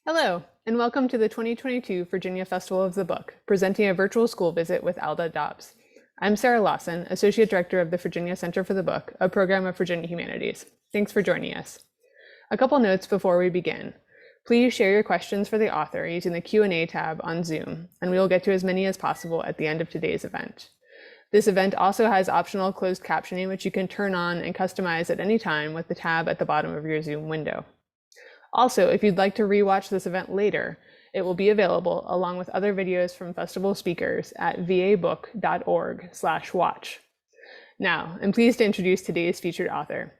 Hello, and welcome to the 2022 Virginia Festival of the Book, presenting a virtual school visit with Alda Dobbs. I'm Sarah Lawson, Associate Director of the Virginia Center for the Book, a program of Virginia Humanities. Thanks for joining us. A couple notes before we begin. Please share your questions for the author using the Q&A tab on Zoom, and we will get to as many as possible at the end of today's event. This event also has optional closed captioning, which you can turn on and customize at any time with the tab at the bottom of your Zoom window. Also, if you'd like to rewatch this event later, it will be available along with other videos from festival speakers at vabook.org/watch. Now, I'm pleased to introduce today's featured author.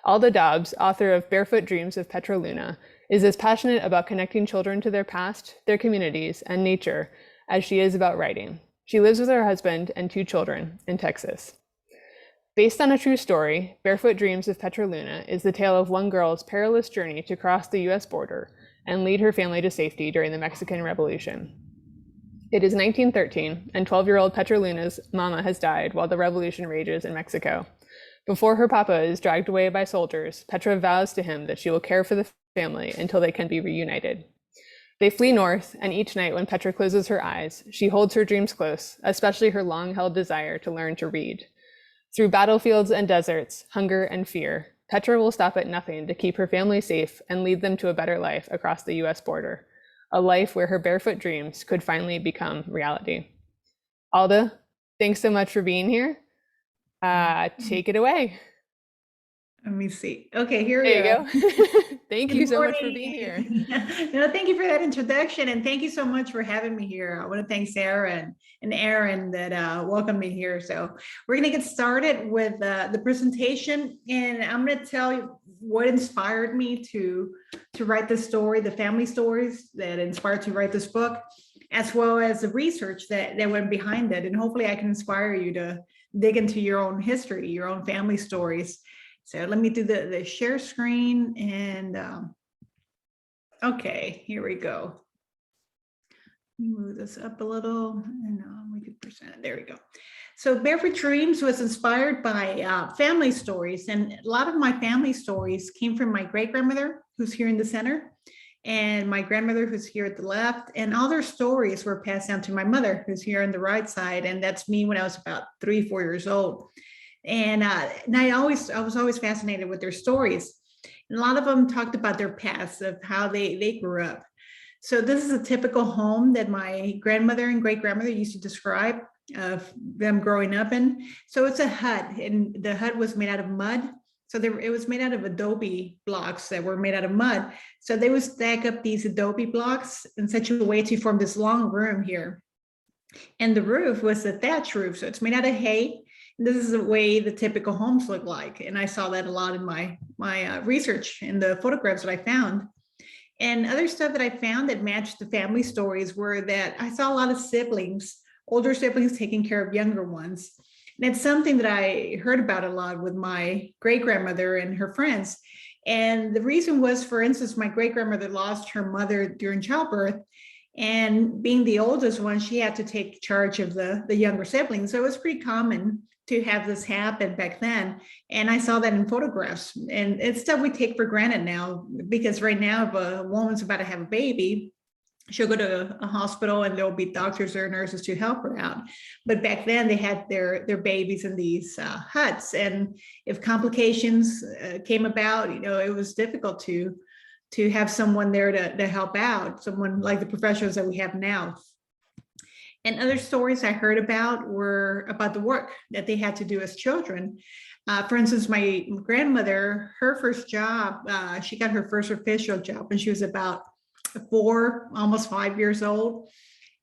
Alda Dobbs, author of Barefoot Dreams of Petra Luna, is as passionate about connecting children to their past, their communities, and nature as she is about writing. She lives with her husband and 2 children in Texas. Based on a true story, Barefoot Dreams of Petra Luna is the tale of one girl's perilous journey to cross the US border and lead her family to safety during the Mexican Revolution. It is 1913, and 12-year-old Petra Luna's mama has died while the revolution rages in Mexico. Before her papa is dragged away by soldiers, Petra vows to him that she will care for the family until they can be reunited. They flee north, and each night when Petra closes her eyes, she holds her dreams close, especially her long-held desire to learn to read. Through battlefields and deserts, hunger and fear, Petra will stop at nothing to keep her family safe and lead them to a better life across the US border, a life where her barefoot dreams could finally become reality. Alda, thanks so much for being here. Take it away. Let me see. Okay, here we go. Thank you so much for being here. No, thank you for that introduction, and thank you so much for having me here. I want to thank Sarah and Aaron that welcomed me here. So we're going to get started with the presentation, and I'm going to tell you what inspired me to write this story, the family stories that inspired to write this book, as well as the research that went behind it. And hopefully I can inspire you to dig into your own history, your own family stories. So let me do the share screen and okay, here we go. Let me move this up a little and we could present it. There we go. So Barefoot Dreams was inspired by family stories, and a lot of my family stories came from my great-grandmother, who's here in the center, and my grandmother, who's here at the left, and all their stories were passed down to my mother, who's here on the right side, and that's me when I was about 3, 4 years old. And I was always fascinated with their stories. And a lot of them talked about their past, of how they grew up. So this is a typical home that my grandmother and great-grandmother used to describe of them growing up in. So it's a hut, and the hut was made out of mud. So it was made out of adobe blocks that were made out of mud. So they would stack up these adobe blocks in such a way to form this long room here. And the roof was a thatch roof. So it's made out of hay. This is the way the typical homes look like. And I saw that a lot in my research and the photographs that I found. And other stuff that I found that matched the family stories were that I saw a lot of siblings, older siblings taking care of younger ones. And it's something that I heard about a lot with my great-grandmother and her friends. And the reason was, for instance, my great-grandmother lost her mother during childbirth. And being the oldest one, she had to take charge of the younger siblings. So it was pretty common to have this happen back then. And I saw that in photographs, and it's stuff we take for granted now, because right now if a woman's about to have a baby, she'll go to a hospital and there'll be doctors or nurses to help her out. But back then they had their babies in these huts. And if complications came about, it was difficult to have someone there to help out, someone like the professionals that we have now. And other stories I heard about were about the work that they had to do as children. For instance, my grandmother, her first job, she got her first official job when she was about 4, almost 5 years old.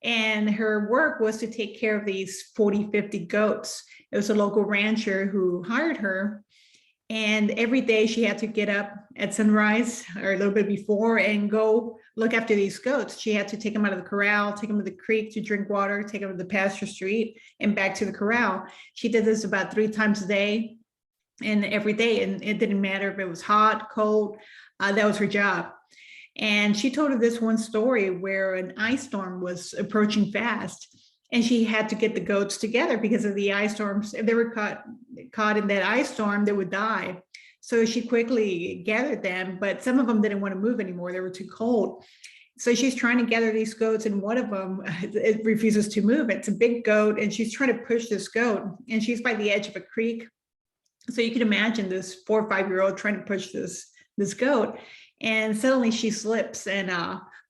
And her work was to take care of these 40, 50 goats. It was a local rancher who hired her. And every day she had to get up at sunrise or a little bit before and go look after these goats. She had to take them out of the corral, take them to the creek to drink water, take them to the pasture street and back to the corral. She did this about 3 times a day and every day. And it didn't matter if it was hot, cold, that was her job. And she told her this one story where an ice storm was approaching fast. And she had to get the goats together because of the ice storms. If they were caught in that ice storm, they would die. So she quickly gathered them, but some of them didn't want to move anymore. They were too cold. So she's trying to gather these goats, and one of them, it refuses to move. It's a big goat, and she's trying to push this goat, and she's by the edge of a creek. So you can imagine this 4 or 5-year-old trying to push this goat, and suddenly she slips and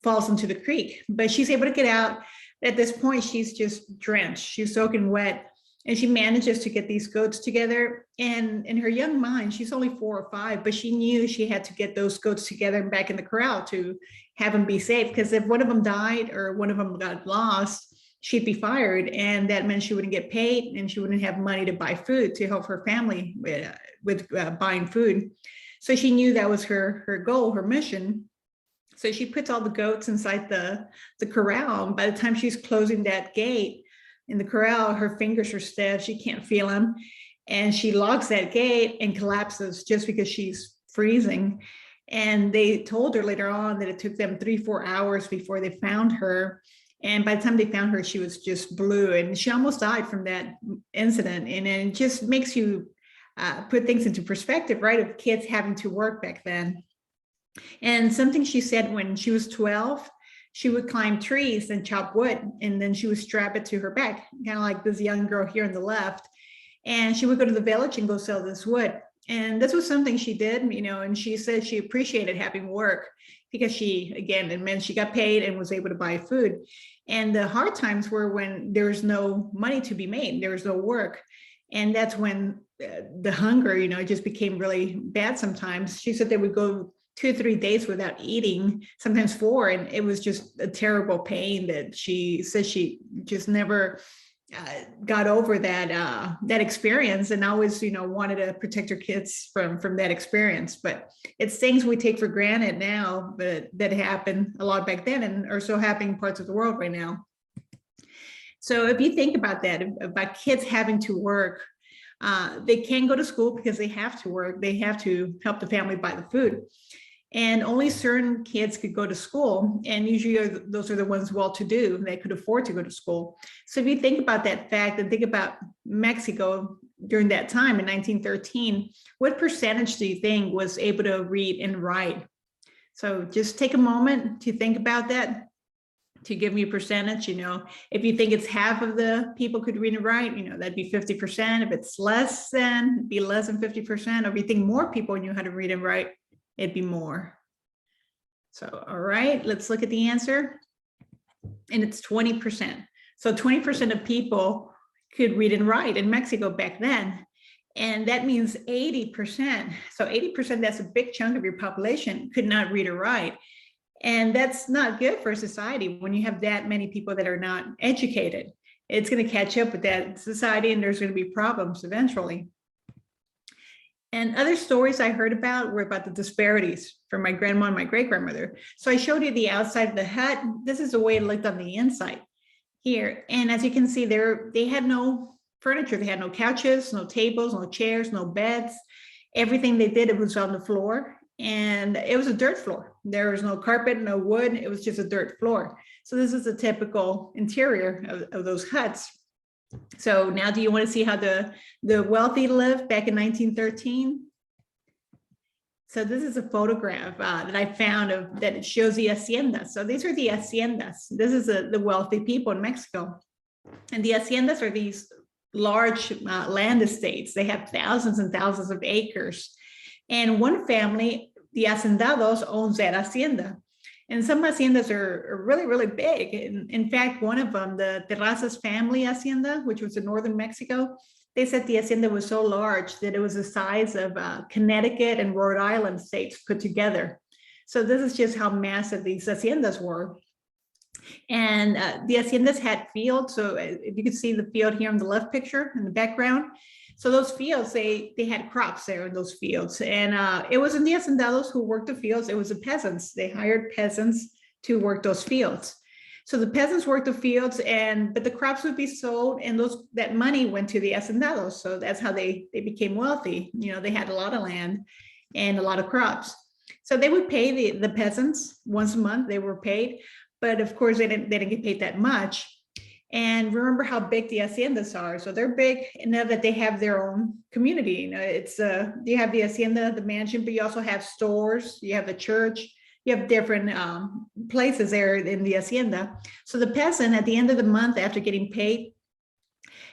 falls into the creek. But she's able to get out. At this point, she's just drenched. She's soaking wet, and she manages to get these goats together. And in her young mind, she's only 4 or 5, but she knew she had to get those goats together and back in the corral to have them be safe. Because if one of them died or one of them got lost, she'd be fired, and that meant she wouldn't get paid, and she wouldn't have money to buy food to help her family with buying food. So she knew that was her goal, her mission. So she puts all the goats inside the corral. And by the time she's closing that gate in the corral, her fingers are stiff. She can't feel them. And she locks that gate and collapses just because she's freezing. And they told her later on that it took them 3-4 hours before they found her. And by the time they found her, she was just blue, and she almost died from that incident. And it just makes you put things into perspective, right? Of kids having to work back then. And something she said, when she was 12, she would climb trees and chop wood, and then she would strap it to her back, kind of like this young girl here on the left. And she would go to the village and go sell this wood. And this was something she did, and she said she appreciated having work, because it meant she got paid and was able to buy food. And the hard times were when there was no money to be made, there was no work. And that's when the hunger, just became really bad sometimes. She said they would go 2 or 3 days without eating, sometimes 4. And it was just a terrible pain that she said she just never got over that experience, and always, wanted to protect her kids from that experience. But it's things we take for granted now, but that happened a lot back then and are so happening in parts of the world right now. So if you think about that, about kids having to work, they can go to school because they have to work. They have to help the family buy the food. And only certain kids could go to school. And usually those are the ones well-to-do that could afford to go to school. So if you think about that fact and think about Mexico during that time in 1913, what percentage do you think was able to read and write? So just take a moment to think about that, to give me a percentage. If you think it's half of the people could read and write, that'd be 50%. If it's less than, it'd be less than 50%. Or if you think more people knew how to read and write, it'd be more. So, all right, let's look at the answer. And it's 20%. So 20% of people could read and write in Mexico back then. And that means 80%. So 80%, that's a big chunk of your population, could not read or write. And that's not good for society when you have that many people that are not educated. It's going to catch up with that society, and there's going to be problems eventually. And other stories I heard about were about the disparities from my grandma and my great-grandmother. So I showed you the outside of the hut. This is the way it looked on the inside here. And as you can see there, they had no furniture. They had no couches, no tables, no chairs, no beds. Everything they did, it was on the floor. And it was a dirt floor. There was no carpet, no wood. It was just a dirt floor. So this is a typical interior of those huts. So now, do you want to see how the wealthy lived back in 1913? So this is a photograph that I found that it shows the haciendas. So these are the haciendas. This is the wealthy people in Mexico. And the haciendas are these large land estates. They have thousands and thousands of acres. And one family, the hacendados, owns that hacienda. And some haciendas are really, really big. In fact, one of them, the Terrazas family hacienda, which was in northern Mexico, they said the hacienda was so large that it was the size of Connecticut and Rhode Island states put together. So this is just how massive these haciendas were. And the haciendas had fields. So if you can see the field here in the left picture in the background. So those fields, they had crops there in those fields. And it wasn't the hacendados who worked the fields, it was the peasants. They hired peasants to work those fields. So the peasants worked the fields, but the crops would be sold, and that money went to the hacendados. So that's how they became wealthy. They had a lot of land and a lot of crops. So they would pay the peasants once a month. They were paid, but of course they didn't get paid that much. And remember how big the haciendas are. So they're big enough that they have their own community. It's you have the hacienda, the mansion, but you also have stores, you have the church, you have different places there in the hacienda. So the peasant at the end of the month, after getting paid,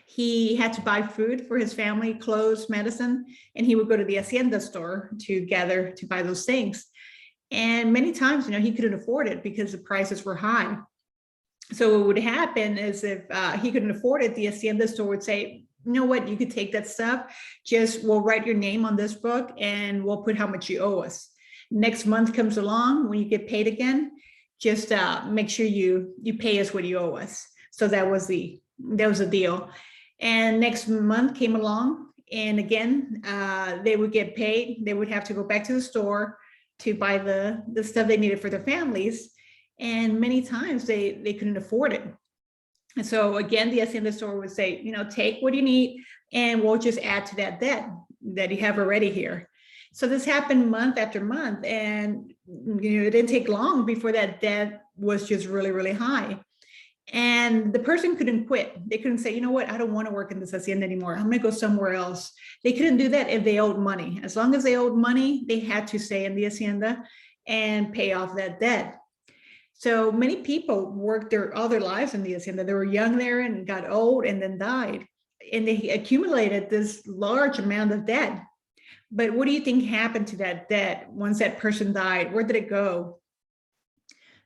he had to buy food for his family, clothes, medicine, and he would go to the hacienda store to gather to buy those things. And many times, he couldn't afford it because the prices were high. So what would happen is if he couldn't afford it, the hacienda store would say, you know what, you could take that stuff, just we'll write your name on this book and we'll put how much you owe us. Next month comes along, when you get paid again, just make sure you pay us what you owe us. So that was the deal. And next month came along, and again, they would get paid. They would have to go back to the store to buy the stuff they needed for their families. And many times they couldn't afford it. And so again, the hacienda store would say, take what you need and we'll just add to that debt that you have already here. So this happened month after month, and it didn't take long before that debt was just really, really high. And the person couldn't quit. They couldn't say, you know what, I don't want to work in this hacienda anymore. I'm going to go somewhere else. They couldn't do that if they owed money. As long as they owed money, they had to stay in the hacienda and pay off that debt. So many people worked all their lives in the hacienda. They were young there and got old and then died. And they accumulated this large amount of debt. But what do you think happened to that debt once that person died? Where did it go?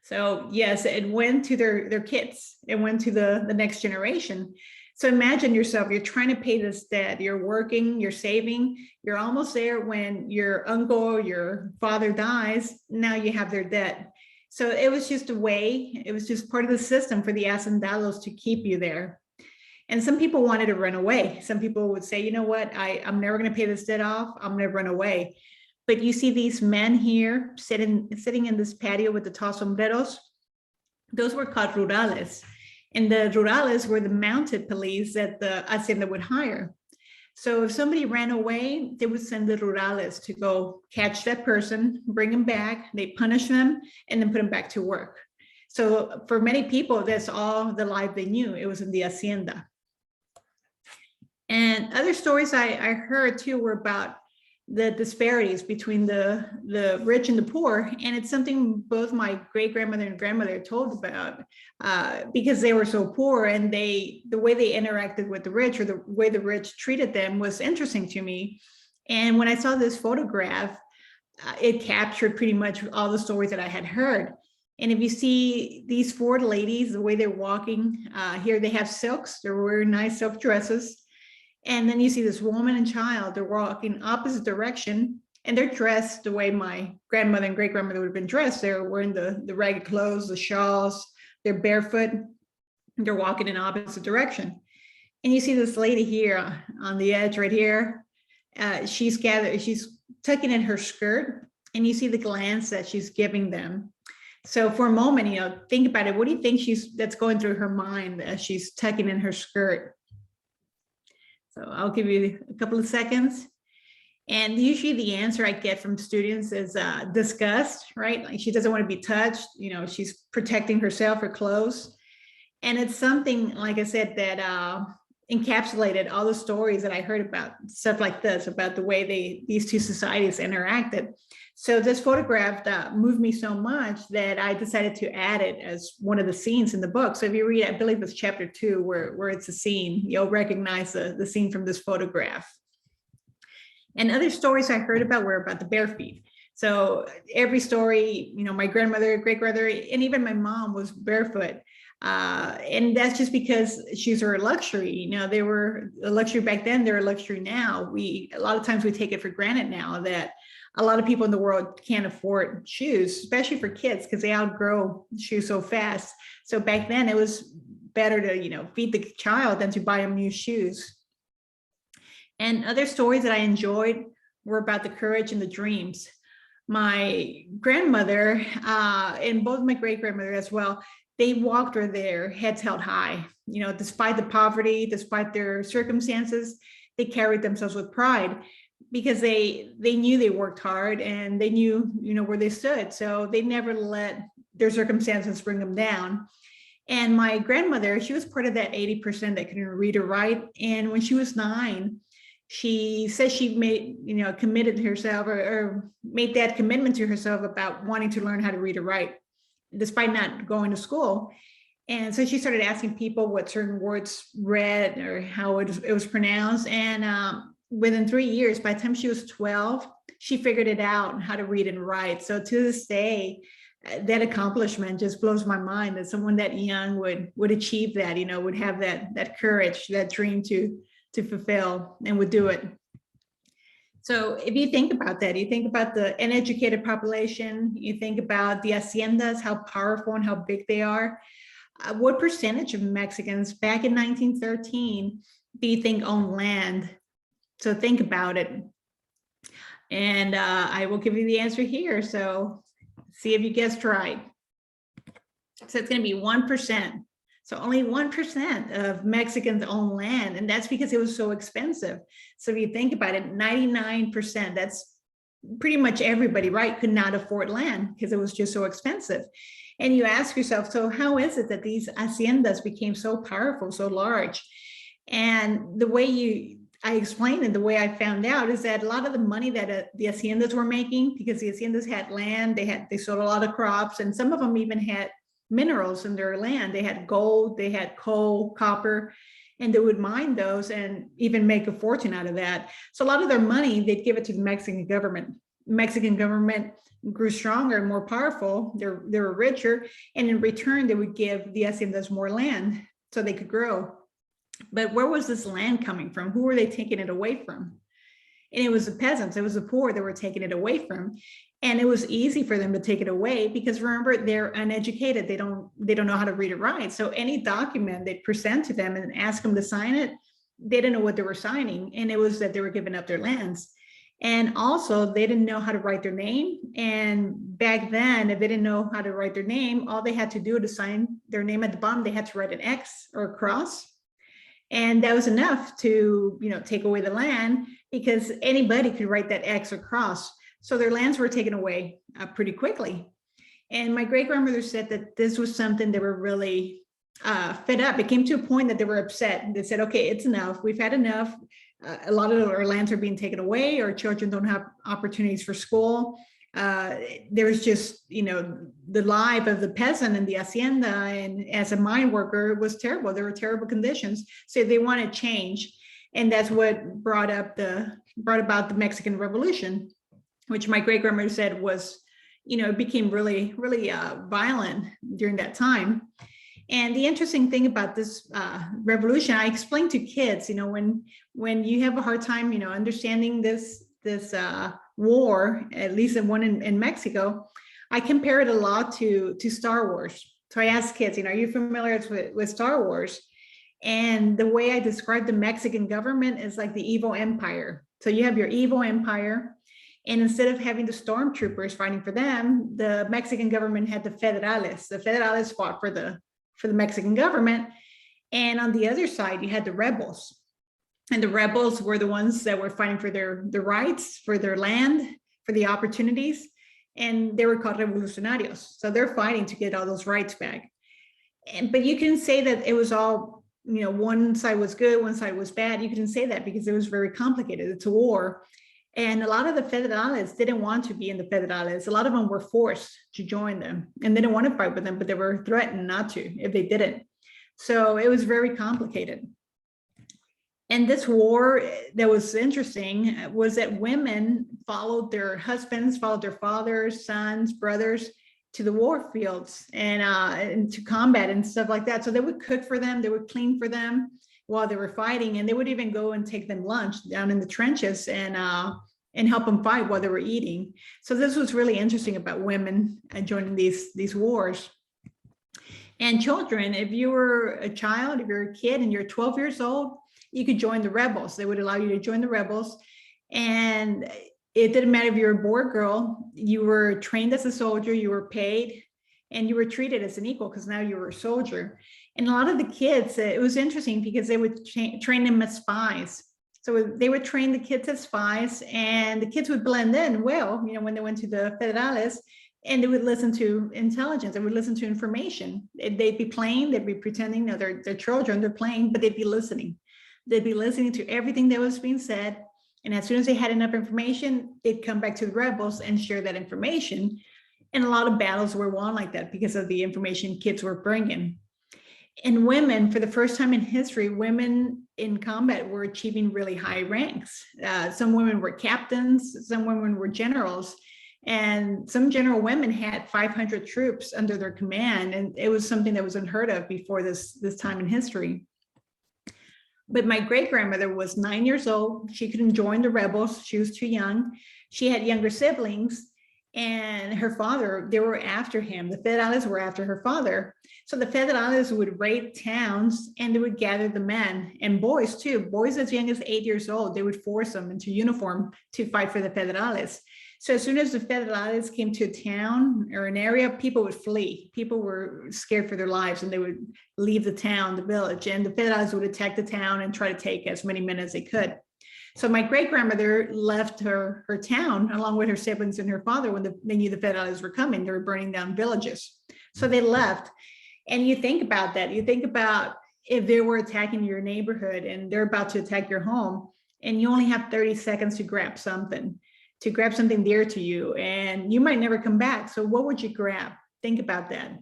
So yes, it went to their kids. It went to the next generation. So imagine yourself, you're trying to pay this debt. You're working, you're saving, you're almost there when your uncle or your father dies. Now you have their debt. So it was just a way, it was just part of the system for the hacendados to keep you there. And some people wanted to run away. Some people would say, you know what, I'm never going to pay this debt off. I'm going to run away. But you see these men here sitting in this patio with the tall sombreros. Those were called rurales. And the rurales were the mounted police that the hacienda would hire. So if somebody ran away, they would send the rurales to go catch that person, bring them back, they punish them, and then put them back to work. So for many people, that's all the life they knew. It was in the hacienda. And other stories I heard too were about the disparities between the rich and the poor. And it's something both my great-grandmother and grandmother told about because they were so poor, and the way they interacted with the rich, or the way the rich treated them, was interesting to me. And when I saw this photograph, it captured pretty much all the stories that I had heard. And if you see these four ladies, the way they're walking here, they have silks, they're wearing nice silk dresses. And then you see this woman and child, they're walking opposite direction, and they're dressed the way my grandmother and great-grandmother would have been dressed. They're wearing the ragged clothes, the shawls, they're barefoot, they're walking in opposite direction. And you see this lady here on the edge right here, she's tucking in her skirt, and you see the glance that she's giving them. So for a moment, think about it. What do you think that's going through her mind as she's tucking in her skirt? So I'll give you a couple of seconds. And usually the answer I get from students is disgust, right? Like she doesn't want to be touched. She's protecting herself, her clothes. And it's something, like I said, that encapsulated all the stories that I heard about stuff like this, about the way these two societies interacted. So this photograph moved me so much that I decided to add it as one of the scenes in the book. So if you read, I believe it's chapter 2, where it's a scene, you'll recognize the scene from this photograph. And other stories I heard about were about the bare feet. So every story, my grandmother, great-grandmother, and even my mom was barefoot. And that's just because shoes are a luxury. They were a luxury back then, they're a luxury now. A lot of times we take it for granted now that a lot of people in the world can't afford shoes, especially for kids, because they outgrow shoes so fast. So back then it was better to, feed the child than to buy them new shoes. And other stories that I enjoyed were about the courage and the dreams. My grandmother, and both my great-grandmother as well, they walked with their heads held high. Despite the poverty, despite their circumstances, they carried themselves with pride, because they knew they worked hard, and they knew, where they stood. So they never let their circumstances bring them down. And my grandmother, she was part of that 80% that couldn't read or write. And when she was 9, She says she made, committed herself or made that commitment to herself about wanting to learn how to read or write, despite not going to school. And so she started asking people what certain words read or how it was pronounced. And within 3 years, by the time she was 12, she figured it out how to read and write. So to this day, that accomplishment just blows my mind that someone that young would achieve that, would have that courage, that dream to fulfill, and would do it. So if you think about that, you think about the uneducated population, you think about the haciendas, how powerful and how big they are. What percentage of Mexicans back in 1913 do you think owned land? So think about it. And I will give you the answer here. So see if you guessed right. So it's going to be 1%. So only 1% of Mexicans own land, and that's because it was so expensive. So if you think about it, 99%, that's pretty much everybody, right, could not afford land because it was just so expensive. And you ask yourself, so how is it that these haciendas became so powerful, so large? And the way I explained it, the way I found out is that a lot of the money that the haciendas were making, because the haciendas had land, they sold a lot of crops, and some of them even had minerals in their land. They had gold, they had coal, copper, and they would mine those and even make a fortune out of that. So a lot of their money, they'd give it to the Mexican government. Mexican government grew stronger and more powerful. They were richer, and in return, they would give the haciendas more land so they could grow. But where was this land coming from? Who were they taking it away from? And it was the peasants, it was the poor that were taking it away from. And it was easy for them to take it away because remember, they're uneducated. They don't know how to read or write. So any document they present to them and ask them to sign it, they didn't know what they were signing. And it was that they were giving up their lands. And also they didn't know how to write their name. And back then, if they didn't know how to write their name, all they had to do to sign their name at the bottom, they had to write an X or a cross. And that was enough to, take away the land because anybody could write that X or cross. So their lands were taken away pretty quickly. And my great grandmother said that this was something they were really fed up. It came to a point that they were upset. They said, okay, it's enough. We've had enough. A lot of our lands are being taken away. Our children don't have opportunities for school. There's just, the life of the peasant in the hacienda and as a mine worker was terrible. There were terrible conditions. So they wanted change. And that's what brought about the Mexican Revolution, which my great grandmother said was, it became really, really violent during that time. And the interesting thing about this revolution, I explained to kids, when you have a hard time, understanding this war, at least the one in Mexico, I compare it a lot to Star Wars. So I asked kids, are you familiar with Star Wars? And the way I describe the Mexican government is like the evil empire. So you have your evil empire. And instead of having the stormtroopers fighting for them, the Mexican government had the federales. The federales fought for the Mexican government. And on the other side, you had the rebels. And the rebels were the ones that were fighting for their rights, for their land, for the opportunities. And they were called revolucionarios. So they're fighting to get all those rights back. But you can say that it was all, one side was good, one side was bad. You couldn't say that because it was very complicated. It's a war. And a lot of the federales didn't want to be in the federales. A lot of them were forced to join them and they didn't want to fight with them, but they were threatened not to if they didn't. So it was very complicated. And this war that was interesting was that women followed their husbands, followed their fathers, sons, brothers to the war fields and to combat and stuff like that. So they would cook for them, they would clean for them while they were fighting, and they would even go and take them lunch down in the trenches and help them fight while they were eating. So this was really interesting about women joining these wars. And children, if you were a child, if you're a kid and you're 12 years old, you could join the rebels. They would allow you to join the rebels. And it didn't matter if you were a boy or girl, you were trained as a soldier, you were paid, and you were treated as an equal because now you were a soldier. And a lot of the kids, it was interesting because they would train them as spies. So they would train the kids as spies, and the kids would blend in well, when they went to the federales, and they would listen to intelligence, they would listen to information. They'd be playing, they'd be pretending, they're children, they're playing, but they'd be listening. They'd be listening to everything that was being said. And as soon as they had enough information, they'd come back to the rebels and share that information. And a lot of battles were won like that because of the information kids were bringing. And women, for the first time in history, women in combat were achieving really high ranks. Some women were captains, some women were generals, and some general women had 500 troops under their command. And it was something that was unheard of before this time in history. But my great-grandmother was 9 years old. She couldn't join the rebels. She was too young. She had younger siblings, and her father, they were after him. The federales were after her father. So the federales would raid towns and they would gather the men and boys too, boys as young as 8 years old. They would force them into uniform to fight for the federales. So as soon as the federales came to a town or an area, people would flee. People were scared for their lives and they would leave the town, the village, and the federales would attack the town and try to take as many men as they could. So my great-grandmother left her town along with her siblings and her father when they knew the federales were coming. They were burning down villages. So they left. And you think about that. You think about if they were attacking your neighborhood and they're about to attack your home and you only have 30 seconds to grab something dear to you, and you might never come back. So what would you grab? Think about that.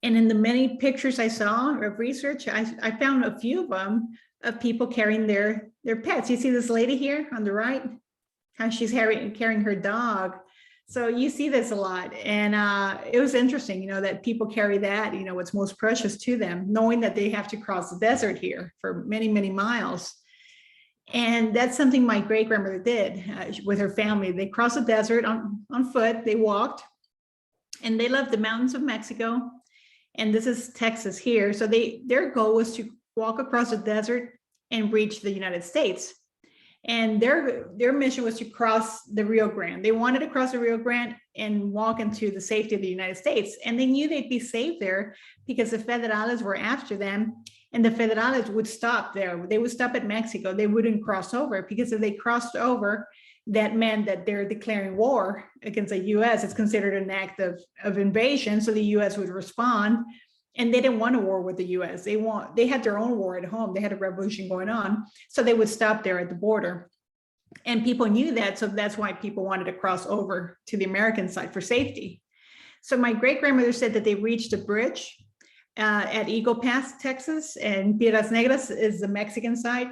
And in the many pictures I saw of research, I found a few of them of people carrying their pets. You see this lady here on the right, how she's carrying her dog. So you see this a lot. And it was interesting, you know, that people carry that, you know, what's most precious to them, knowing that they have to cross the desert here for many, many miles. And that's something my great-grandmother did with her family. They crossed the desert on foot, they walked, and they left the mountains of Mexico. And this is Texas here. So their goal was to walk across the desert and reach the United States. And their mission was to cross the Rio Grande. They wanted to cross the Rio Grande and walk into the safety of the United States. And they knew they'd be safe there because the federales were after them, and the federales would stop there. They would stop at Mexico. They wouldn't cross over, because if they crossed over, that meant that they're declaring war against the US. It's considered an act of invasion. So the US would respond. And they didn't want a war with the US. They had their own war at home. They had a revolution going on. So they would stop there at the border. And people knew that. So that's why people wanted to cross over to the American side for safety. So my great-grandmother said that they reached a bridge at Eagle Pass, Texas, and Piedras Negras is the Mexican side.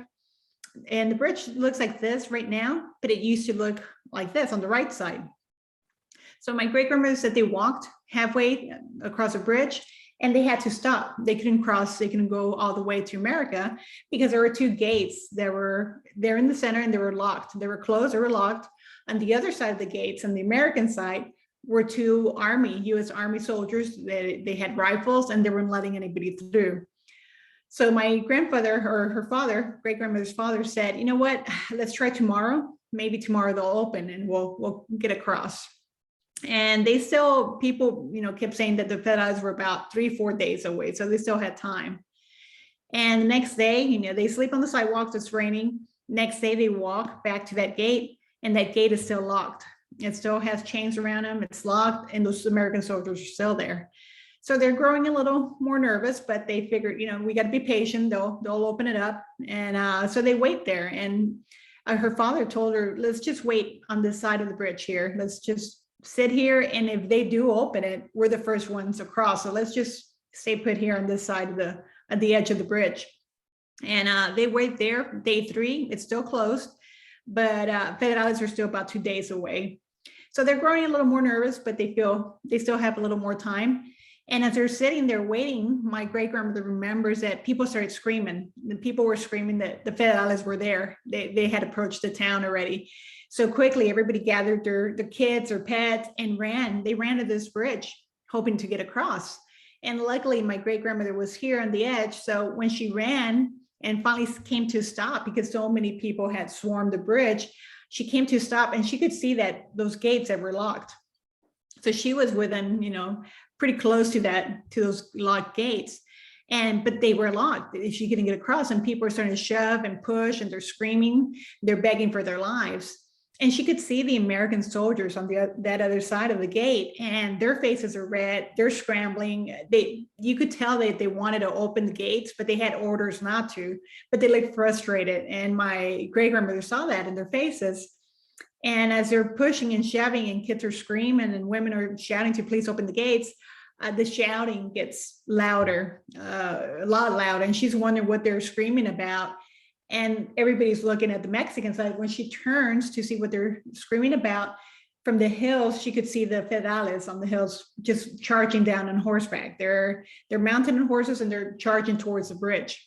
And the bridge looks like this right now, but it used to look like this on the right side. So my great-grandmother said they walked halfway across a bridge, and they had to stop. They couldn't cross, they couldn't go all the way to America because there were two gates that were there in the center and they were locked. They were closed, they were locked. On the other side of the gates, on the American side, were two US Army soldiers. They had rifles and they weren't letting anybody through. So my grandfather, or her father, great-grandmother's father, said, you know what, let's try tomorrow. Maybe tomorrow they'll open and we'll get across. And they still, people, you know, kept saying that the federales were about 3-4 days away. So they still had time. And the next day, you know, they sleep on the sidewalks, it's raining. Next day they walk back to that gate, and that gate is still locked. It still has chains around them, it's locked, and those American soldiers are still there. So they're growing a little more nervous, but they figured, you know, we got to be patient, they'll open it up. And so they wait there. And her father told her, let's just wait on this side of the bridge here. Let's just sit here, and if they do open it, we're the first ones across. So let's just stay put here on this side of the edge of the bridge. And they wait there. Day 3, it's still closed, but federales are still about 2 days away. So they're growing a little more nervous, but they feel they still have a little more time. And as they're sitting there waiting, my great-grandmother remembers that people started screaming. The people were screaming that the federales were there. They had approached the town already. So quickly, everybody gathered their kids or pets and ran. They ran to this bridge, hoping to get across. And luckily, my great-grandmother was here on the edge. So when she ran and finally came to stop, because so many people had swarmed the bridge, she came to stop, and she could see that those gates that were locked. So she was within, you know, pretty close to those locked gates. But they were locked. She couldn't get across, and people are starting to shove and push, and they're screaming, they're begging for their lives. And she could see the American soldiers on that other side of the gate, and their faces are red. They're scrambling. You could tell that they wanted to open the gates, but they had orders not to. But they looked frustrated, and my great grandmother saw that in their faces. And as they're pushing and shoving, and kids are screaming, and women are shouting to please open the gates, the shouting gets louder, a lot louder, and she's wondering what they're screaming about. And everybody's looking at the Mexican side. When she turns to see what they're screaming about, from the hills, she could see the federales on the hills just charging down on horseback. They're mounted on horses, and they're charging towards the bridge.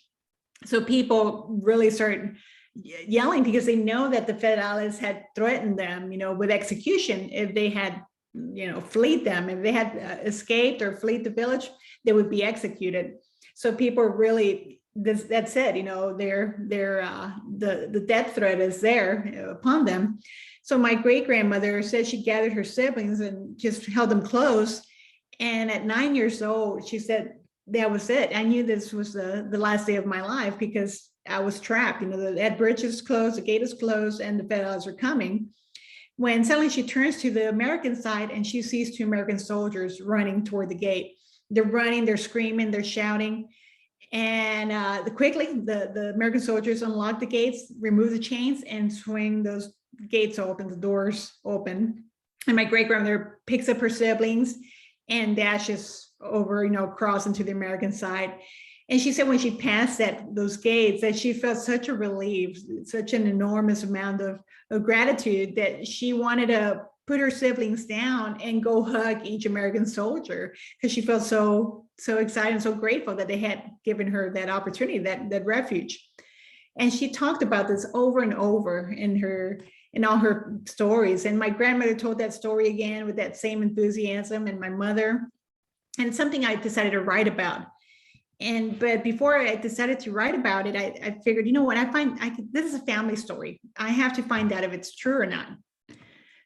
So people really start yelling, because they know that the federales had threatened them, with execution if they had, fleed them. If they had escaped or fled the village, they would be executed. So people are really, that's it, the death threat is there upon them. So my great grandmother said she gathered her siblings and just held them close. And at 9 years old, she said, that was it. I knew this was the last day of my life, because I was trapped. That bridge is closed, the gate is closed, and the federals are coming. When suddenly she turns to the American side, and she sees 2 American soldiers running toward the gate. They're running, they're screaming, they're shouting. And quickly, the American soldiers unlock the gates, remove the chains, and swing those gates open, the doors open. And my great grandmother picks up her siblings and dashes over, across into the American side. And she said when she passed those gates, that she felt such a relief, such an enormous amount of gratitude, that she wanted to put her siblings down and go hug each American soldier, because she felt so excited and so grateful that they had given her that opportunity, that refuge. And she talked about this over and over in all her stories. And my grandmother told that story again with that same enthusiasm, and my mother, and something I decided to write about. But before I decided to write about it, I figured, this is a family story. I have to find out if it's true or not.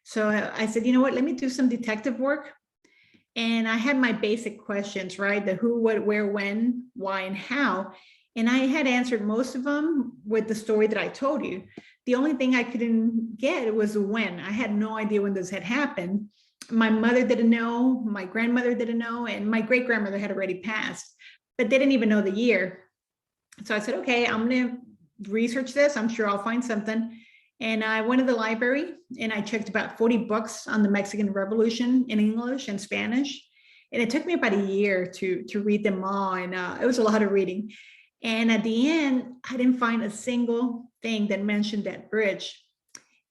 So I said, let me do some detective work. And I had my basic questions, right? The who, what, where, when, why, and how. And I had answered most of them with the story that I told you. The only thing I couldn't get was the when. I had no idea when this had happened. My mother didn't know, my grandmother didn't know, and my great grandmother had already passed, but they didn't even know the year. So I said, okay, I'm going to research this. I'm sure I'll find something. And I went to the library and I checked about 40 books on the Mexican Revolution in English and Spanish. And it took me about a year to read them all. And it was a lot of reading. And at the end, I didn't find a single thing that mentioned that bridge.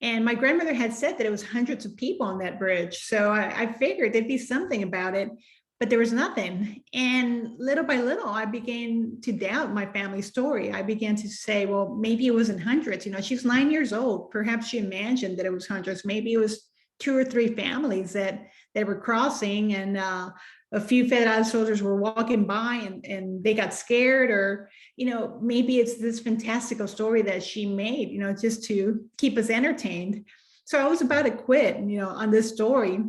And my grandmother had said that it was hundreds of people on that bridge. So I figured there'd be something about it, but there was nothing. And little by little, I began to doubt my family story. I began to say, well, maybe it wasn't hundreds. She's 9 years old. Perhaps she imagined that it was hundreds. Maybe it was 2 or 3 families that were crossing, and a few Federal soldiers were walking by and they got scared, or, maybe it's this fantastical story that she made, just to keep us entertained. So I was about to quit, on this story,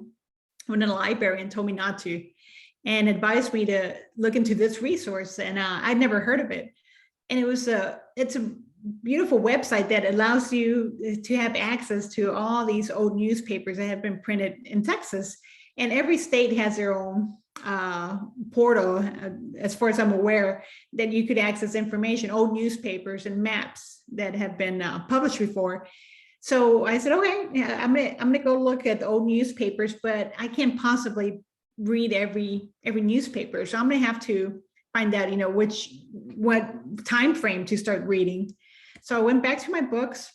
when the librarian told me not to, and advised me to look into this resource. And I'd never heard of it. And it's a beautiful website that allows you to have access to all these old newspapers that have been printed in Texas. And every state has their own portal, as far as I'm aware, that you could access information, old newspapers and maps that have been published before. So I said, okay, I'm gonna go look at the old newspapers, but I can't possibly read every newspaper. So I'm gonna have to find out, what time frame to start reading. So I went back to my books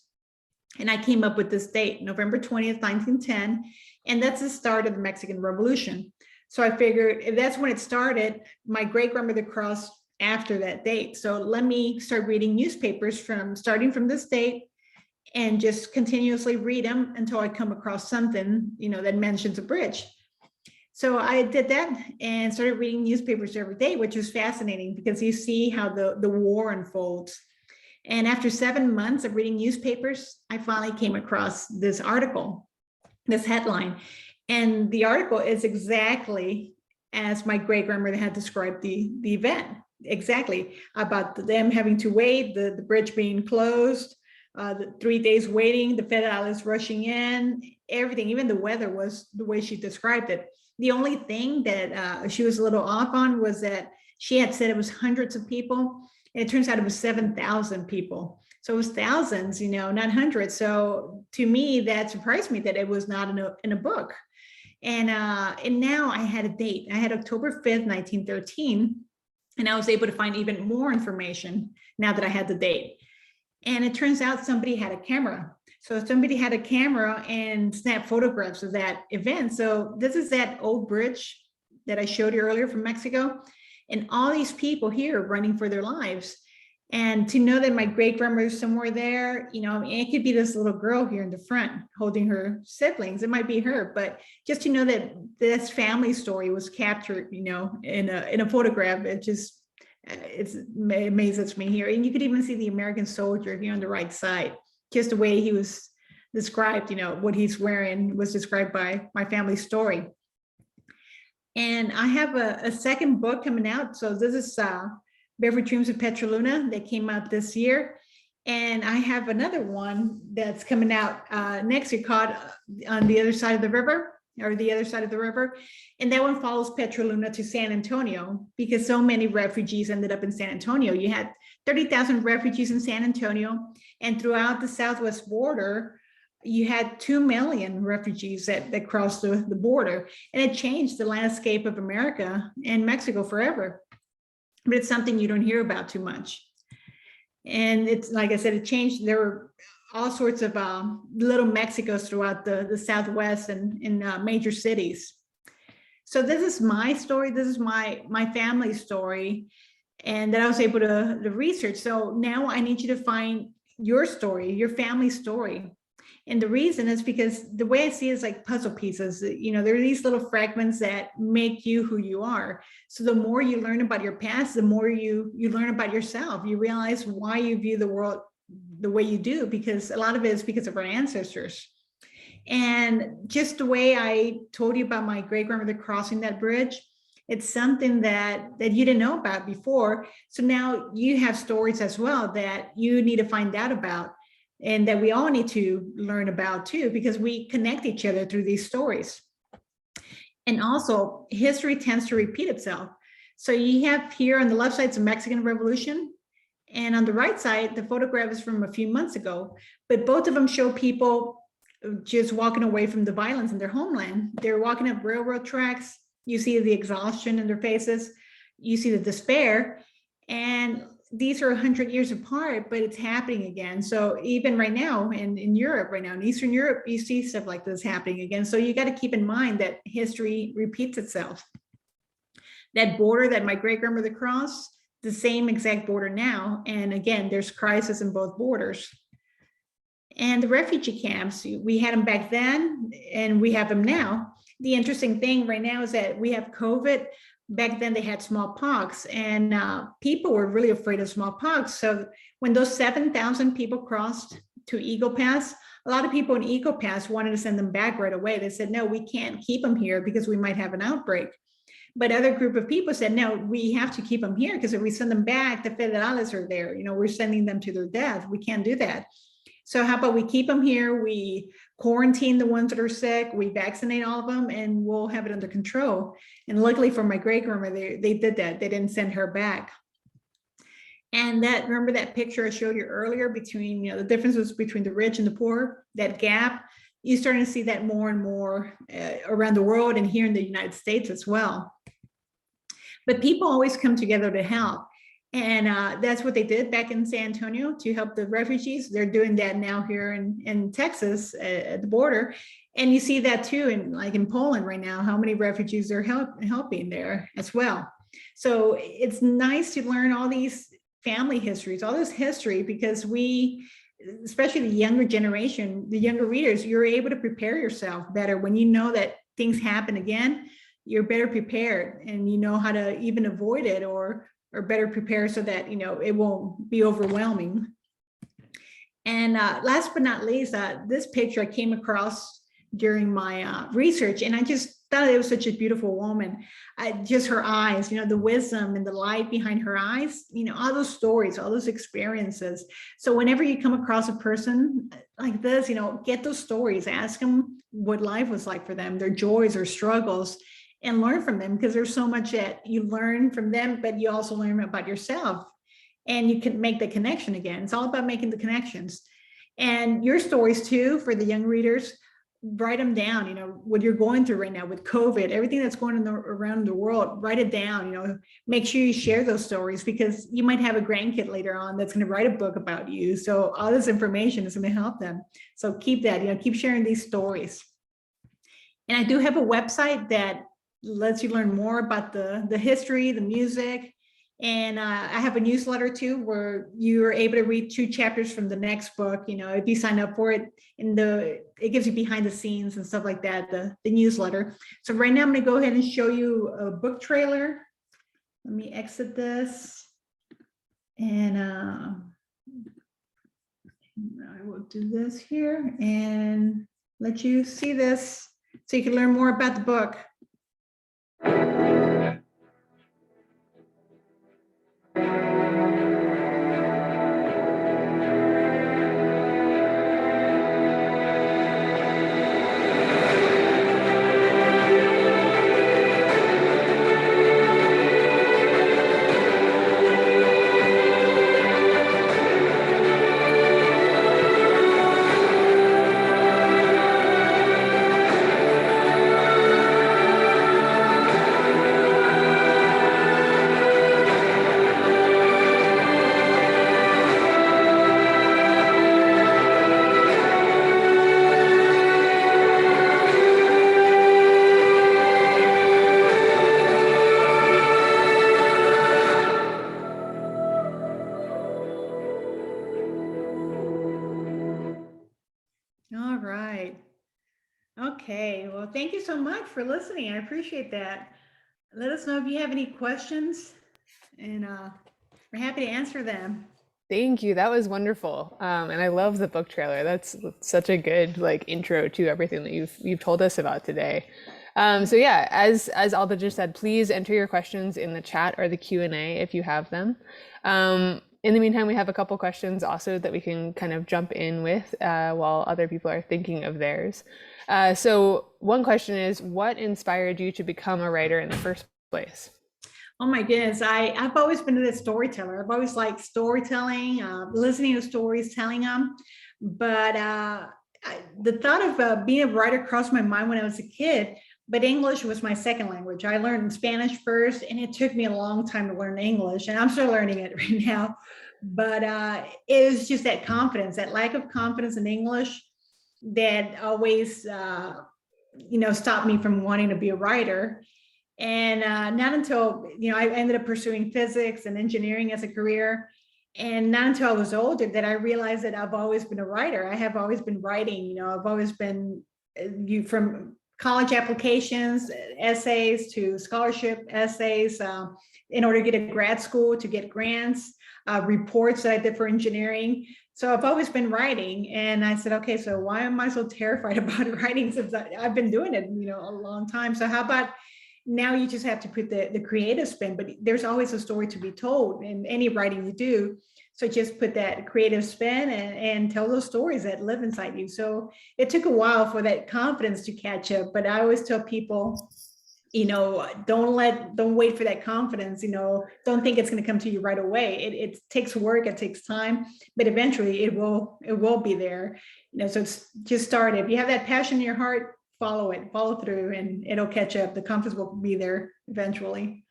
and I came up with this date, November 20th, 1910. And that's the start of the Mexican Revolution. So I figured if that's when it started, my great grandmother crossed after that date. So let me start reading newspapers starting from this date and just continuously read them until I come across something, that mentions a bridge. So I did that and started reading newspapers every day, which was fascinating because you see how the war unfolds. And after 7 months of reading newspapers, I finally came across this article, this headline. And the article is exactly as my great grandmother had described the event, exactly about them having to wait, the bridge being closed, the 3 days waiting, the federales rushing in, everything, even the weather was the way she described it. The only thing that she was a little off on was that she had said it was hundreds of people, and it turns out it was 7,000 people. So it was thousands, not hundreds. So to me, that surprised me that it was not in a book. And now I had a date. I had October 5th, 1913, and I was able to find even more information now that I had the date. And it turns out somebody had a camera. So somebody had a camera and snapped photographs of that event. So this is that old bridge that I showed you earlier from Mexico. And all these people here running for their lives. And to know that my great-grandmother's somewhere there, it could be this little girl here in the front holding her siblings. It might be her, but just to know that this family story was captured, in a photograph, it amazes me here. And you could even see the American soldier here on the right side, just the way he was described, what he's wearing was described by my family story. And I have a second book coming out. So this is Barefoot Dreams of Petra Luna that came out this year. And I have another one that's coming out next year called On the Other Side of the River, or The Other Side of the River. And that one follows Petra Luna to San Antonio, because so many refugees ended up in San Antonio. You had 30,000 refugees in San Antonio, and throughout the southwest border, you had 2 million refugees that crossed the border, and it changed the landscape of America and Mexico forever. But it's something you don't hear about too much. And it's, like I said, it changed. There were all sorts of little Mexicos throughout the Southwest and in major cities. So this is my story. This is my family story, and that I was able to research. So now I need you to find your story, your family story. And the reason is because the way I see it is like puzzle pieces. There are these little fragments that make you who you are. So the more you learn about your past, the more you learn about yourself. You realize why you view the world the way you do, because a lot of it is because of our ancestors. And just the way I told you about my great-grandmother crossing that bridge, it's something that you didn't know about before. So now you have stories as well that you need to find out about, and that we all need to learn about too, because we connect each other through these stories. And also, history tends to repeat itself. So you have here on the left side, the Mexican Revolution, and on the right side, the photograph is from a few months ago, but both of them show people just walking away from the violence in their homeland. They're walking up railroad tracks. You see the exhaustion in their faces. You see the despair, and these are 100 years apart, but it's happening again. So even right now in Europe right now, in Eastern Europe, you see stuff like this happening again. So you got to keep in mind that history repeats itself. That border that my great-grandmother crossed, the same exact border now. And again, there's crisis in both borders. And the refugee camps, we had them back then and we have them now. The interesting thing right now is that we have COVID. Back then they had smallpox, and people were really afraid of smallpox. So when those 7,000 people crossed to Eagle Pass, a lot of people in Eagle Pass wanted to send them back right away. They said, no, we can't keep them here because we might have an outbreak. But other group of people said, no, we have to keep them here because if we send them back, the federales are there. We're sending them to their death. We can't do that. So how about we keep them here, we quarantine the ones that are sick, we vaccinate all of them, and we'll have it under control. And luckily for my great-grandmother, they did that. They didn't send her back. And remember that picture I showed you earlier between, the differences between the rich and the poor, that gap? You're starting to see that more and more around the world and here in the United States as well. But people always come together to help. And that's what they did back in San Antonio to help the refugees. They're doing that now here in Texas at the border. And you see that too, in Poland right now, how many refugees are helping there as well. So it's nice to learn all these family histories, all this history, because we, especially the younger generation, the younger readers, you're able to prepare yourself better when you know that things happen again. You're better prepared, and you know how to even avoid it or better prepare so that it won't be overwhelming. And last but not least, this picture I came across during my research, and I just thought it was such a beautiful woman. Just her eyes, the wisdom and the light behind her eyes, all those stories, all those experiences. So whenever you come across a person like this, get those stories, ask them what life was like for them, their joys or struggles, and learn from them, because there's so much that you learn from them, but you also learn about yourself, and you can make the connection again. It's all about making the connections. And your stories too, for the young readers, write them down, what you're going through right now with COVID, everything that's going on around the world, write it down, make sure you share those stories, because you might have a grandkid later on that's going to write a book about you. So all this information is going to help them. So keep that, keep sharing these stories. And I do have a website that lets you learn more about the history, the music. And I have a newsletter too, where you're able to read 2 chapters from the next book. If you sign up for it, it gives you behind the scenes and stuff like that, the newsletter. So right now I'm going to go ahead and show you a book trailer. Let me exit this, and I will do this here and let you see this so you can learn more about the book. All right. Okay. Well, thank you so much for listening. I appreciate that. Let us know if you have any questions, and we're happy to answer them. Thank you. That was wonderful. And I love the book trailer. That's such a good intro to everything that you've told us about today. So yeah, as Alda just said, please enter your questions in the chat or the Q&A if you have them. In the meantime, we have a couple questions also that we can kind of jump in with while other people are thinking of theirs. So one question is, what inspired you to become a writer in the first place? Oh my goodness, I've always been a storyteller. I've always liked storytelling, listening to stories, telling them. But the thought of being a writer crossed my mind when I was a kid, but English was my second language. I learned Spanish first, and it took me a long time to learn English, and I'm still learning it right now. But it was just that confidence, that lack of confidence in English that always, stopped me from wanting to be a writer. And not until, I ended up pursuing physics and engineering as a career. And not until I was older that I realized that I've always been a writer. I have always been writing, I've always been from college applications, essays to scholarship essays, in order to get a grad school, to get grants, reports that I did for engineering. So I've always been writing, and I said, okay, so why am I so terrified about writing, since I've been doing it, a long time? So how about now you just have to put the creative spin, but there's always a story to be told in any writing you do. So just put that creative spin and tell those stories that live inside you. So it took a while for that confidence to catch up, but I always tell people, don't wait for that confidence, don't think it's going to come to you right away. It takes work, it takes time, but eventually it will be there. So it's just start. If you have that passion in your heart, follow through, and it'll catch up. The confidence will be there eventually.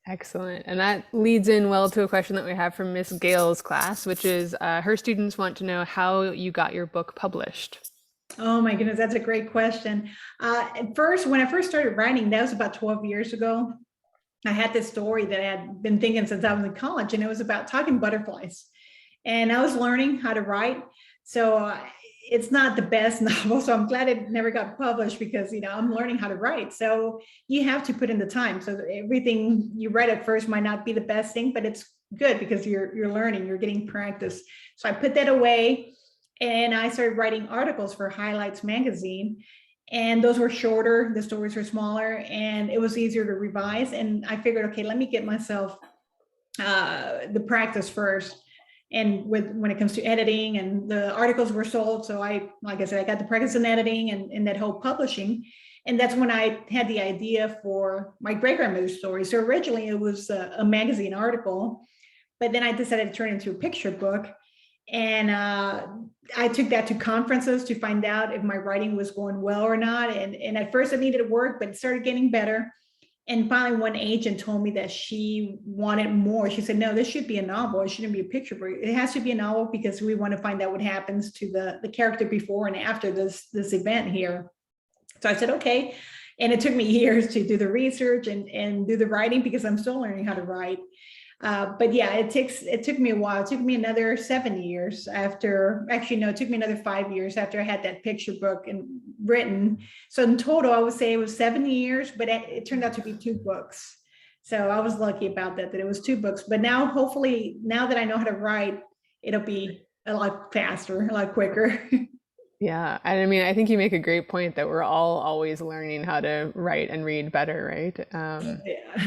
Excellent. And that leads in well to a question that we have from Miss Gale's class, which is her students want to know how you got your book published. Oh my goodness, that's a great question. When I first started writing, that was about 12 years ago. I had this story that I had been thinking since I was in college, and it was about talking butterflies. And I was learning how to write. So it's not the best novel, so I'm glad it never got published, because I'm learning how to write. So you have to put in the time. So everything you write at first might not be the best thing, but it's good because you're learning, you're getting practice. So I put that away, and I started writing articles for Highlights magazine. And those were shorter, the stories were smaller, and it was easier to revise. And I figured, okay, let me get myself the practice first. And when it comes to editing, and the articles were sold. So like I said, I got the practice in editing and that whole publishing. And that's when I had the idea for my great grandmother's story. So originally it was a magazine article, but then I decided to turn it into a picture book. And I took that to conferences to find out if my writing was going well or not. And at first it needed work, but it started getting better. And finally, one agent told me that she wanted more. She said, no, this should be a novel. It shouldn't be a picture book. It has to be a novel because we want to find out what happens to the character before and after this event here. So I said, okay. And it took me years to do the research and do the writing because I'm still learning how to write. But yeah, it took me a while. It took me another 7 years after, actually, no, it took me another 5 years after I had that picture book and written. So in total, I would say it was 7 years, but it turned out to be 2 books. So I was lucky about that it was 2 books. But now, hopefully, now that I know how to write, it'll be a lot faster, a lot quicker. Yeah, and I mean, I think you make a great point that we're all always learning how to write and read better, right?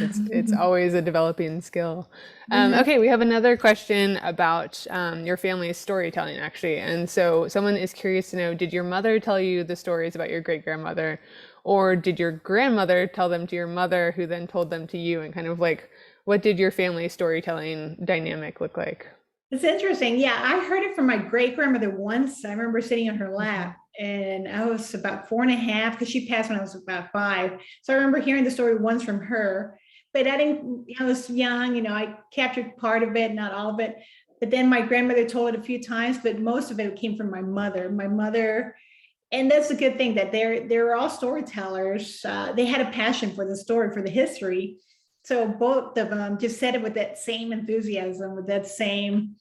It's Yeah. always a developing skill. Mhm. Okay, we have another question about your family's storytelling, actually. And so someone is curious to know, did your mother tell you the stories about your great grandmother, or did your grandmother tell them to your mother, who then told them to you? And kind of like, what did your family storytelling dynamic look like? It's interesting. Yeah, I heard it from my great grandmother once. I remember sitting on her Mhm. lap, and I was about 4.5 because she passed when I was about 5. So I remember hearing the story once from her, but I didn't, I was young, I captured part of it, not all of it. But then my grandmother told it a few times, but most of it came from my mother. My mother, and that's a good thing that they're all storytellers. They had a passion for the story, for the history. So both of them just said it with that same enthusiasm, with that same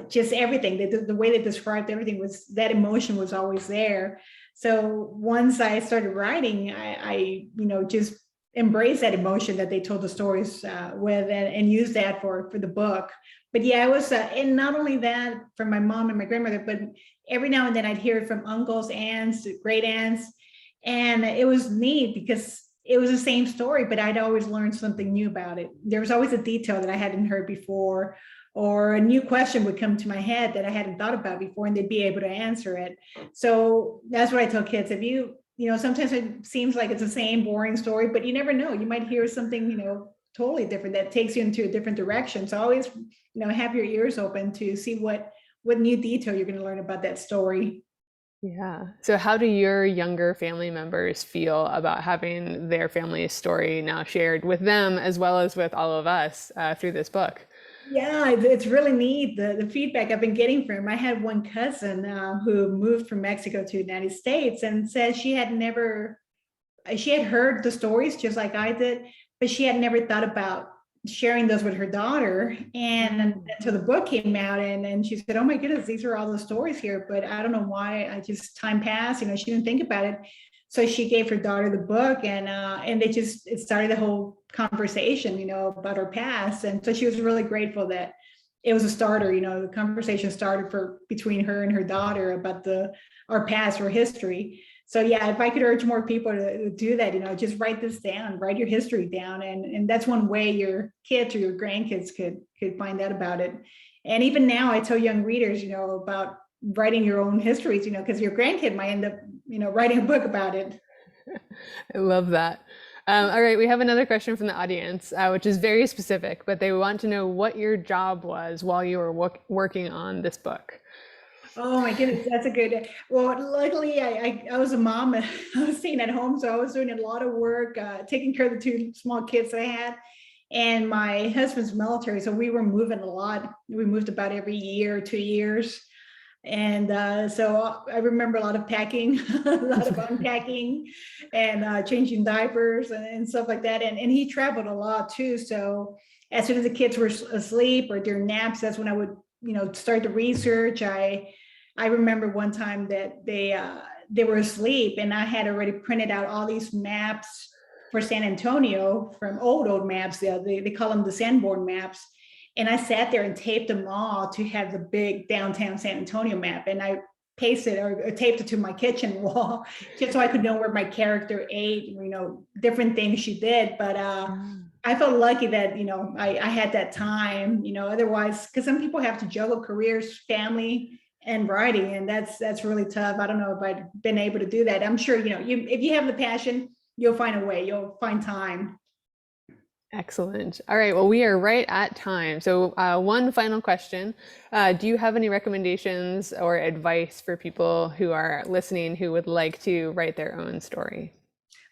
just everything. The way they described everything was that emotion was always there. So once I started writing, I just embraced that emotion that they told the stories with, and used that for the book. But yeah, it was, and not only that from my mom and my grandmother, but every now and then I'd hear it from uncles, aunts, great aunts, and it was neat because it was the same story, but I'd always learned something new about it. There was always a detail that I hadn't heard before, or a new question would come to my head that I hadn't thought about before, and they'd be able to answer it. So that's what I tell kids. If sometimes it seems like it's the same boring story, but you never know. You might hear something, totally different that takes you into a different direction. So always, have your ears open to see what new detail you're going to learn about that story. Yeah. So how do your younger family members feel about having their family's story now shared with them as well as with all of us through this book? Yeah, it's really neat, the feedback I've been getting from him. I had one cousin who moved from Mexico to the United States and said she had heard the stories just like I did, but she had never thought about sharing those with her daughter. And Oh. until the book came out, and she said, oh my goodness, these are all the stories here, but I don't know why, time passed, she didn't think about it. So she gave her daughter the book, and it started the whole conversation, about her past. And so she was really grateful that it was a starter, the conversation started between her and her daughter about our past or history. So yeah, if I could urge more people to do that, just write this down, write your history down. And that's one way your kids or your grandkids could find out about it. And even now I tell young readers, about writing your own histories, because your grandkid might end up, writing a book about it. I love that. All right, we have another question from the audience, which is very specific, but they want to know what your job was while you were working on this book. Oh my goodness, that's a good. Well, luckily I was a mom. I was staying at home, so I was doing a lot of work, taking care of the 2 small kids I had, and my husband's military, so we were moving a lot. We moved about every year, 2 years, and so I remember a lot of packing, a lot of unpacking, and changing diapers and stuff like that. And he traveled a lot too. So as soon as the kids were asleep or during naps, that's when I would start the research. I remember one time that they were asleep, and I had already printed out all these maps for San Antonio from old maps. They call them the Sanborn maps. And I sat there and taped them all to have the big downtown San Antonio map. And I pasted or taped it to my kitchen wall just so I could know where my character ate, you know, different things she did. But I felt lucky that, you know, I had that time, you know, otherwise, because some people have to juggle careers, family, and writing, and that's really tough. I don't know if I'd been able to do that. I'm sure, you know, if you have the passion, you'll find a way, you'll find time. Excellent. All right. Well, we are right at time. So, one final question. Do you have any recommendations or advice for people who are listening who would like to write their own story?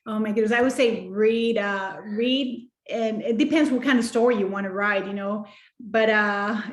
Oh my goodness. I would say read, and it depends what kind of story you want to write, you know, but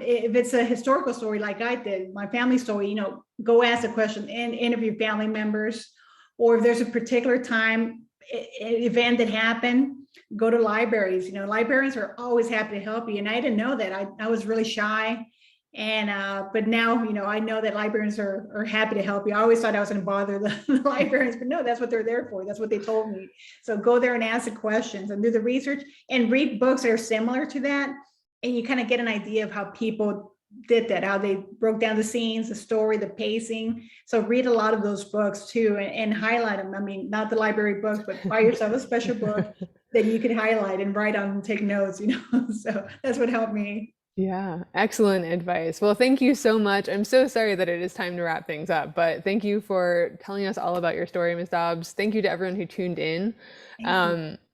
if it's a historical story like I did, my family story, you know, go ask a question and interview family members, or if there's a particular time event that happened, go to libraries. You know, librarians are always happy to help you, and I didn't know that. I was really shy, and but now, you know, I know that librarians are happy to help you. I always thought I was going to bother the librarians, but no, that's what they're there for. That's what they told me. So go there and ask the questions and do the research and read books that are similar to that, and you kind of get an idea of how people did that, how they broke down the scenes, the story, the pacing. So read a lot of those books too, and highlight them. I mean, not the library books, but buy yourself a special book that you can highlight and write on and take notes, you know. So that's what helped me. Yeah, excellent advice. Well, thank you so much. I'm so sorry that it is time to wrap things up, but thank you for telling us all about your story, Ms. Dobbs. Thank you to everyone who tuned in.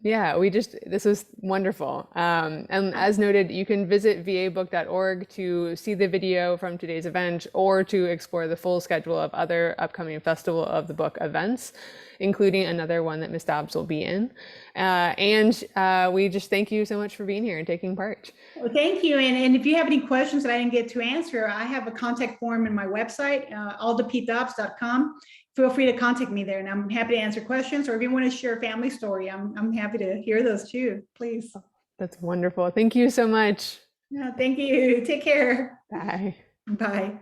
Yeah, this was wonderful. And as noted, you can visit vabook.org to see the video from today's event or to explore the full schedule of other upcoming Festival of the Book events, including another one that Ms. Dobbs will be in. We just thank you so much for being here and taking part. Well, thank you. And if you have any questions that I didn't get to answer, I have a contact form in my website, aldapdobbs.com. Feel free to contact me there, and I'm happy to answer questions. Or if you want to share a family story, I'm happy to hear those too. Please. That's wonderful. Thank you so much. No, thank you. Take care. Bye. Bye.